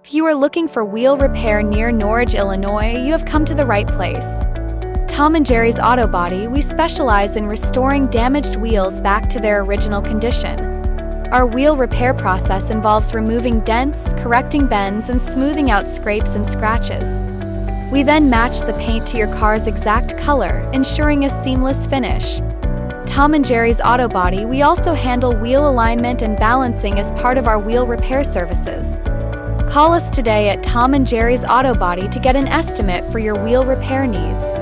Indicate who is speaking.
Speaker 1: If you are looking for wheel repair near Norridge, Illinois, you have come to the right place. Tom and Jerry's Auto Body, we specialize in restoring damaged wheels back to their original condition. Our wheel repair process involves removing dents, correcting bends, and smoothing out scrapes and scratches. We then match the paint to your car's exact color, ensuring a seamless finish. Tom and Jerry's Auto Body, we also handle wheel alignment and balancing as part of our wheel repair services. Call us today at Tom and Jerry's Auto Body to get an estimate for your wheel repair needs.